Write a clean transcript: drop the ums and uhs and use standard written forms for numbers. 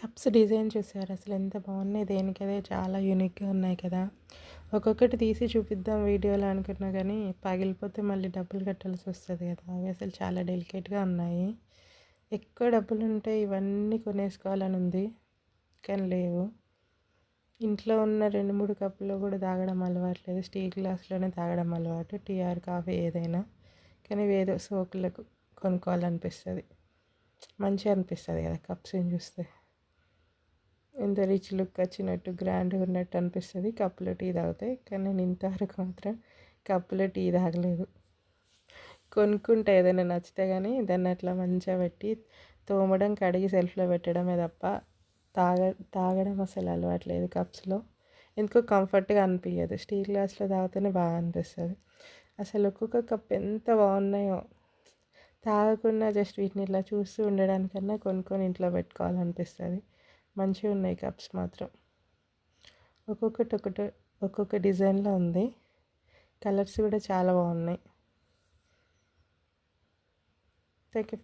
Cups design చూసారా అసలు ఎంత బాగున్నాయి, దేనికదే చాలా యూనిక్గా ఉన్నాయి కదా. ఒక్కొక్కటి తీసి చూపిద్దాం వీడియోలో అనుకున్నా కానీ పగిలిపోతే మళ్ళీ డబ్బులు కట్టాల్సి వస్తుంది కదా. అవి అసలు చాలా డెలికేట్గా ఉన్నాయి. ఎక్కువ డబ్బులు ఉంటే ఇవన్నీ కొనేసుకోవాలని ఉంది కానీ లేవు. ఇంట్లో ఉన్న 2-3 కప్పుల్లో కూడా తాగడం అలవాటు లేదు, స్టీల్ గ్లాస్లోనే తాగడం అలవాటు, టీఆర్ కాఫీ ఏదైనా. కానీ ఏదో సోకులకు కొనుక్కోవాలనిపిస్తుంది, మంచిగా అనిపిస్తుంది కదా కప్స్ని చూస్తే. ఎంత రిచ్ లుక్ వచ్చినట్టు గ్రాండ్గా ఉన్నట్టు అనిపిస్తుంది కప్పులో టీ తాగితే. కానీ నేను ఇంతవరకు మాత్రం కప్పులో టీ తాగలేదు. కొనుక్కుంటే ఏదైనా నచ్చితే కానీ దాన్ని అట్లా మంచిగా పెట్టి తోమడం, కడిగి సెల్ఫ్లో పెట్టడమే తప్ప తాగడం అసలు అలవాట్లేదు కప్స్లో. ఎందుకో కంఫర్ట్గా అనిపించదు, స్టీల్ గ్లాస్లో తాగితేనే బాగా అనిపిస్తుంది. అసలు ఒక్కొక్క కప్ ఎంత బాగున్నాయో. తాగకుండా జస్ట్ వీటిని ఇట్లా చూస్తూ ఉండడానికన్నా కొనుక్కొని ఇంట్లో పెట్టుకోవాలనిపిస్తుంది. మంచిగా ఉన్నాయి కప్స్ మాత్రం. ఒక్కొక్క డిజైన్లో ఉంది, కలర్స్ కూడా చాలా బాగున్నాయి. Thank you.